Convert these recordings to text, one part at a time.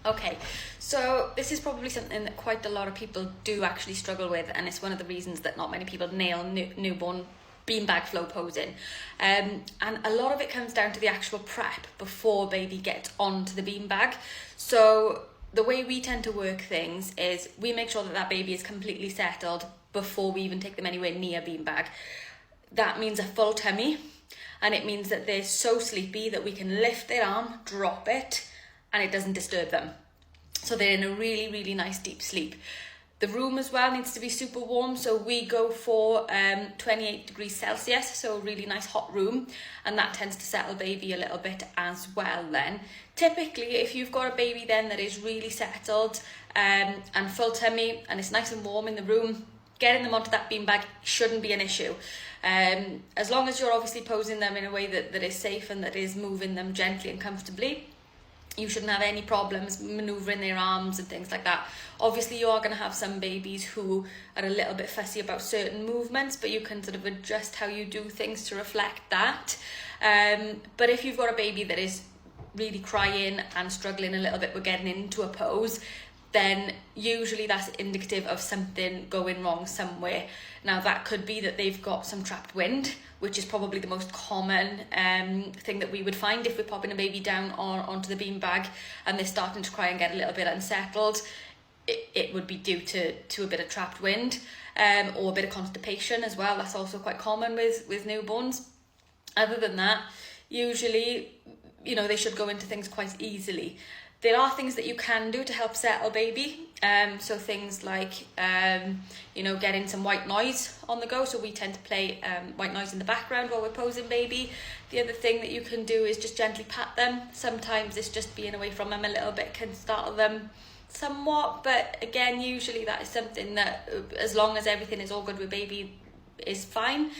Okay, so this is probably something that quite a lot of people do actually struggle with, and it's one of the reasons that not many people nail newborn beanbag flow posing. And a lot of it comes down to the actual prep before baby gets onto the beanbag. So the way we tend to work things is we make sure that that baby is completely settled before we even take them anywhere near beanbag. That means a full tummy, and it means that they're so sleepy that we can lift their arm, drop it, and it doesn't disturb them. So they're in a really, really nice deep sleep. The room as well needs to be super warm, so we go for 28 degrees Celsius, so a really nice hot room, and that tends to settle baby a little bit as well then. Typically, if you've got a baby then that is really settled and full tummy and it's nice and warm in the room, getting them onto that beanbag shouldn't be an issue. As long as you're obviously posing them in a way that is safe and that is moving them gently and comfortably, you shouldn't have any problems manoeuvring their arms and things like that. Obviously, you are going to have some babies who are a little bit fussy about certain movements, but you can sort of adjust how you do things to reflect that. But if you've got a baby that is really crying and struggling a little bit with getting into a pose, then usually that's indicative of something going wrong somewhere. Now, that could be that they've got some trapped wind, which is probably the most common thing that we would find if we're popping a baby down onto the beanbag and they're starting to cry and get a little bit unsettled. It would be due to a bit of trapped wind or a bit of constipation as well. That's also quite common with newborns. Other than that, usually, they should go into things quite easily. There are things that you can do to help settle baby. So things like, getting some white noise on the go. So we tend to play white noise in the background while we're posing baby. The other thing that you can do is just gently pat them. Sometimes it's just being away from them a little bit can startle them somewhat. But again, usually that is something that, as long as everything is all good with baby, is fine.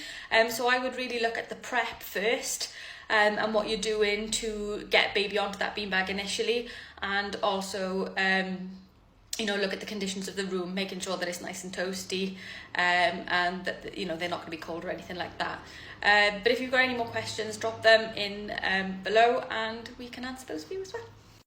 So I would really look at the prep first. And what you're doing to get baby onto that beanbag initially, and also look at the conditions of the room, making sure that it's nice and toasty, and that they're not going to be cold or anything like that. But if you've got any more questions, drop them in below and we can answer those for you as well.